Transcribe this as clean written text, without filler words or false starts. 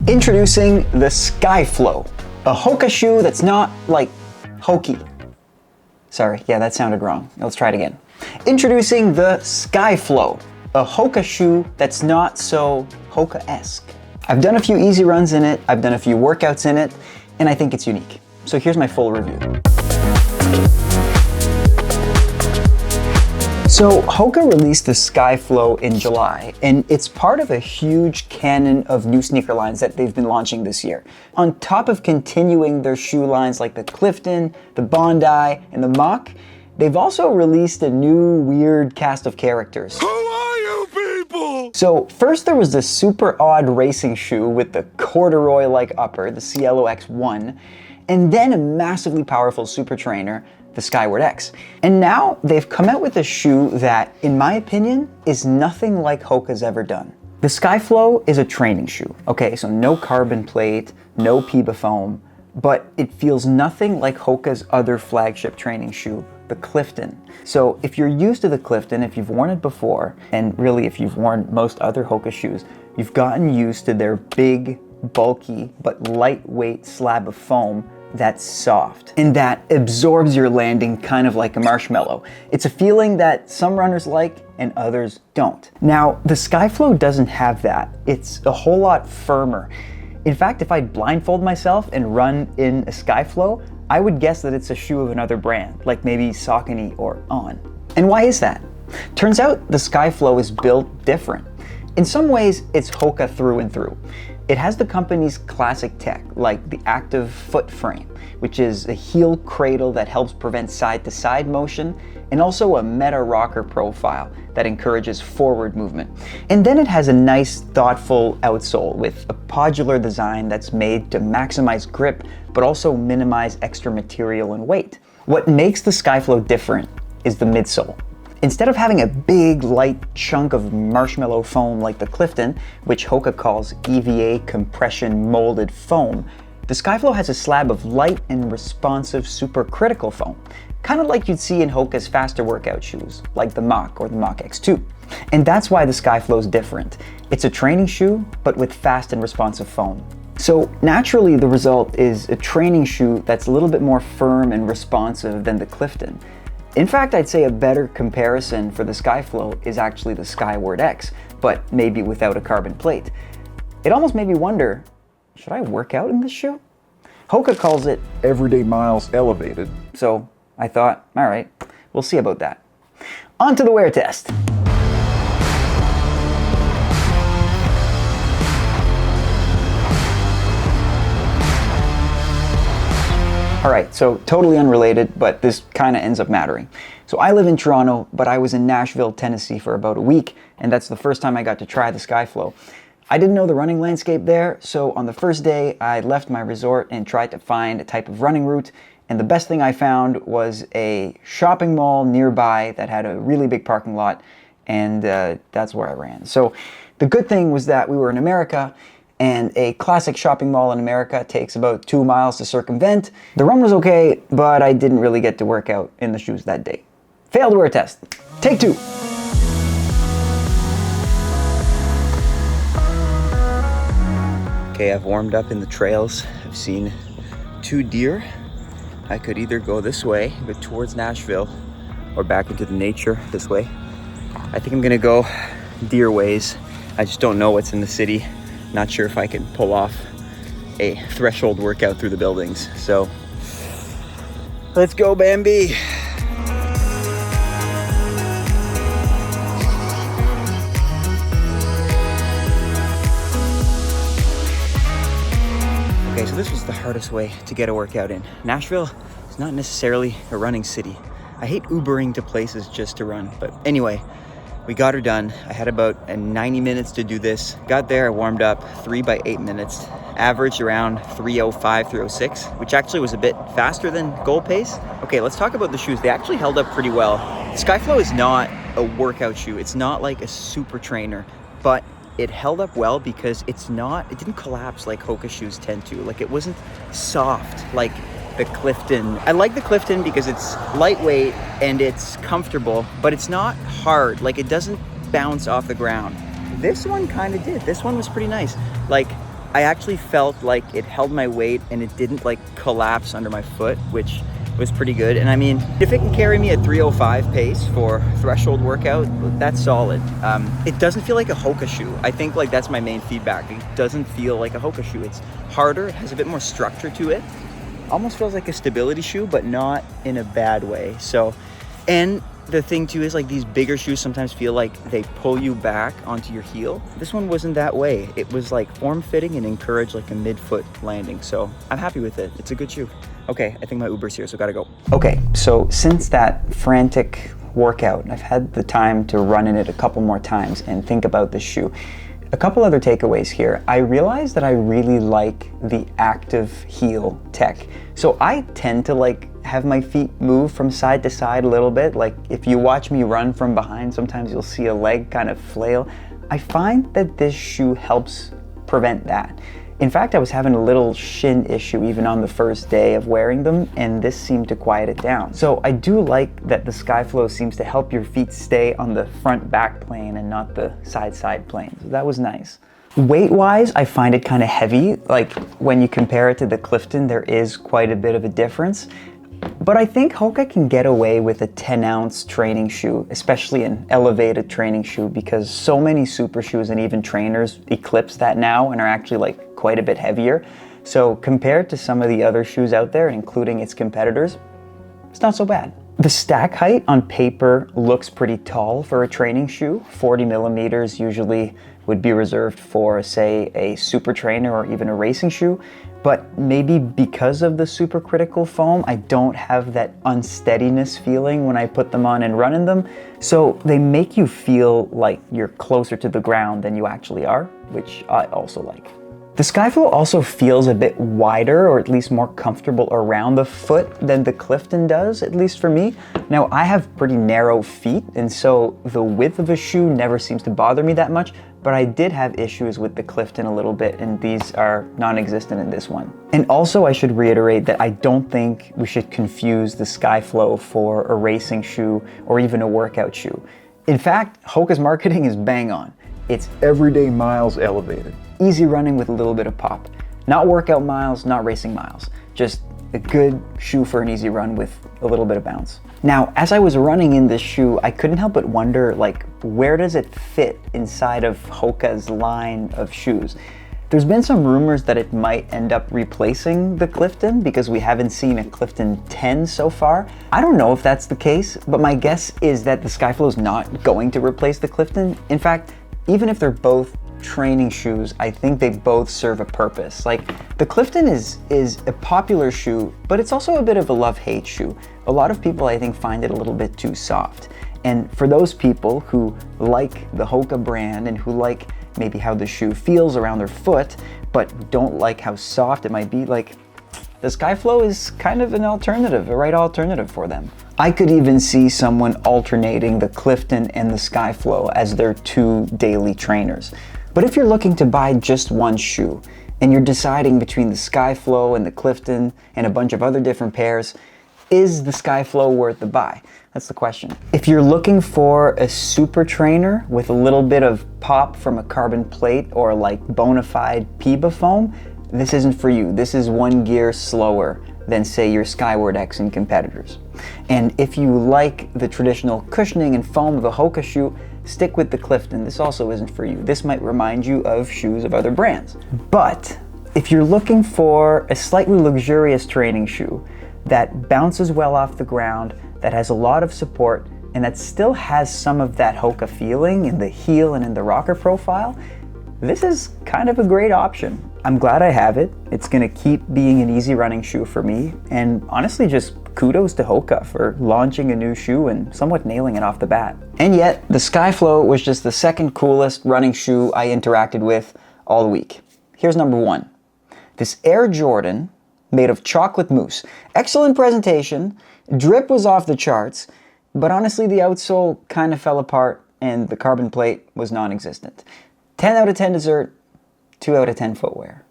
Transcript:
Introducing the Skyflow, a HOKA shoe that's not like hokey. Sorry, yeah, that sounded wrong. Let's try it again. Introducing the Skyflow, a HOKA shoe that's not so HOKA-esque. I've done a few easy runs in it, I've done a few workouts in it, and I think it's unique. So here's my full review. So HOKA released the Skyflow in July, and it's part of a huge canon of new sneaker lines that they've been launching this year. On top of continuing their shoe lines like the Clifton, the Bondi, and the Mach, they've also released a new weird cast of characters. Who are you people? So first there was this super odd racing shoe with the corduroy-like upper, the Cielo X1, and then a massively powerful super trainer, the Weartest. And now they've come out with a shoe that, in my opinion, is nothing like HOKA's ever done. The Skyflow is a training shoe. Okay, so no carbon plate, no PEBA foam, but it feels nothing like HOKA's other flagship training shoe, the Clifton. So if you're used to the Clifton, if you've worn it before, and really if you've worn most other HOKA shoes, you've gotten used to their big, bulky, but lightweight slab of foam that's soft and that absorbs your landing kind of like a marshmallow. It's a feeling that some runners like and others don't. Now, the Skyflow doesn't have that. It's a whole lot firmer. In fact, if I blindfold myself and run in a Skyflow, I would guess that it's a shoe of another brand, like maybe Saucony or On. And why is that? Turns out the Skyflow is built different. In some ways, it's HOKA through and through. It has the company's classic tech, like the active foot frame, which is a heel cradle that helps prevent side-to-side motion, and also a meta rocker profile that encourages forward movement. And then it has a nice, thoughtful outsole with a podular design that's made to maximize grip, but also minimize extra material and weight. What makes the Skyflow different is the midsole. Instead of having a big, light chunk of marshmallow foam like the Clifton, which HOKA calls EVA compression molded foam, the Skyflow has a slab of light and responsive supercritical foam, kind of like you'd see in HOKA's faster workout shoes, like the Mach or the Mach X2. And that's why the Skyflow is different. It's a training shoe, but with fast and responsive foam. So naturally, the result is a training shoe that's a little bit more firm and responsive than the Clifton. In fact, I'd say a better comparison for the Skyflow is actually the Weartest, but maybe without a carbon plate. It almost made me wonder, should I work out in this shoe? HOKA calls it everyday miles elevated, so I thought, all right, we'll see about that. On to the wear test. All right, so totally unrelated, but this kind of ends up mattering. So I live in Toronto, but I was in Nashville, Tennessee for about a week, and that's the first time I got to try the Skyflow. I didn't know the running landscape there, so on the first day, I left my resort and tried to find a type of running route, and the best thing I found was a shopping mall nearby that had a really big parking lot, and that's where I ran. So the good thing was that we were in America, and a classic shopping mall in America takes about 2 miles to circumvent. The run was okay, but I didn't really get to work out in the shoes that day. Failed wear test. Take 2. Okay, I've warmed up in the trails. I've seen 2 deer. I could either go this way, but towards Nashville, or back into the nature this way. I think I'm gonna go deer ways. I just don't know what's in the city. Not sure if I can pull off a threshold workout through the buildings. So let's go, Bambi. Okay, so this was the hardest way to get a workout in. Nashville is not necessarily a running city. I hate Ubering to places just to run, but anyway, we got her done. I had about 90 minutes to do this. Got there, I warmed up 3 by 8 minutes, averaged around 3:05, 3:06, which actually was a bit faster than goal pace. Okay, let's talk about the shoes. They actually held up pretty well. Skyflow is not a workout shoe. It's not like a super trainer, but it held up well because it didn't collapse like HOKA shoes tend to. Like, it wasn't soft like the Clifton. I like the Clifton because it's lightweight and it's comfortable, but it's not hard. Like, it doesn't bounce off the ground. This one kind of did. This one was pretty nice. Like, I actually felt like it held my weight and it didn't like collapse under my foot, which was pretty good. And I mean, if it can carry me at 3:05 pace for threshold workout, that's solid. It doesn't feel like a HOKA shoe. I think like that's my main feedback. It doesn't feel like a HOKA shoe. It's harder, it has a bit more structure to it. Almost feels like a stability shoe, but not in a bad way. So, and the thing too is like these bigger shoes sometimes feel like they pull you back onto your heel. This one wasn't that way. It was like form-fitting and encouraged like a mid-foot landing. So I'm happy with it. It's a good shoe. Okay, I think my Uber's here, so gotta go. Okay, so since that frantic workout, I've had the time to run in it a couple more times and think about this shoe. A couple other takeaways here. I realized that I really like the active heel tech. So I tend to like have my feet move from side to side a little bit. Like if you watch me run from behind, sometimes you'll see a leg kind of flail. I find that this shoe helps prevent that. In fact, I was having a little shin issue even on the first day of wearing them, and this seemed to quiet it down. So I do like that the Skyflow seems to help your feet stay on the front back plane and not the side plane. So that was nice. Weight-wise, I find it kind of heavy. Like when you compare it to the Clifton, there is quite a bit of a difference. But I think HOKA can get away with a 10-ounce training shoe, especially an elevated training shoe, because so many super shoes and even trainers eclipse that now and are actually like quite a bit heavier. So compared to some of the other shoes out there, including its competitors, it's not so bad. The stack height on paper looks pretty tall for a training shoe. 40 millimeters usually would be reserved for, say, a super trainer or even a racing shoe. But maybe because of the supercritical foam, I don't have that unsteadiness feeling when I put them on and run in them. So they make you feel like you're closer to the ground than you actually are, which I also like. The Skyflow also feels a bit wider, or at least more comfortable around the foot than the Clifton does, at least for me. Now, I have pretty narrow feet, and so the width of a shoe never seems to bother me that much, but I did have issues with the Clifton a little bit, and these are non-existent in this one. And also, I should reiterate that I don't think we should confuse the Skyflow for a racing shoe or even a workout shoe. In fact, HOKA's marketing is bang on. It's everyday miles elevated. Easy running with a little bit of pop. Not workout miles, not racing miles. Just a good shoe for an easy run with a little bit of bounce. Now, as I was running in this shoe, I couldn't help but wonder, like, where does it fit inside of HOKA's line of shoes? There's been some rumors that it might end up replacing the Clifton because we haven't seen a Clifton 10 so far. I don't know if that's the case, but my guess is that the Skyflow is not going to replace the Clifton. In fact, even if they're both training shoes, I think they both serve a purpose. Like, the Clifton is a popular shoe, but it's also a bit of a love-hate shoe. A lot of people, I think, find it a little bit too soft. And for those people who like the HOKA brand and who like maybe how the shoe feels around their foot, but don't like how soft it might be, like, the Skyflow is kind of an alternative, a right alternative for them. I could even see someone alternating the Clifton and the Skyflow as their two daily trainers. But if you're looking to buy just one shoe and you're deciding between the Skyflow and the Clifton and a bunch of other different pairs, is the Skyflow worth the buy? That's the question. If you're looking for a super trainer with a little bit of pop from a carbon plate or like bona fide PIBA foam, this isn't for you. This is one gear slower than, say, your Weartest and competitors. And if you like the traditional cushioning and foam of a HOKA shoe, stick with the Clifton. This also isn't for you. This might remind you of shoes of other brands. But if you're looking for a slightly luxurious training shoe that bounces well off the ground, that has a lot of support, and that still has some of that HOKA feeling in the heel and in the rocker profile, this is kind of a great option. I'm glad I have it. It's gonna keep being an easy running shoe for me, and honestly, just kudos to HOKA for launching a new shoe and somewhat nailing it off the bat. And yet, the Skyflow was just the second coolest running shoe I interacted with all week. Here's number one. This Air Jordan made of chocolate mousse. Excellent presentation, drip was off the charts, but honestly the outsole kind of fell apart and the carbon plate was non-existent. 10 out of 10 dessert, 2 out of 10 footwear.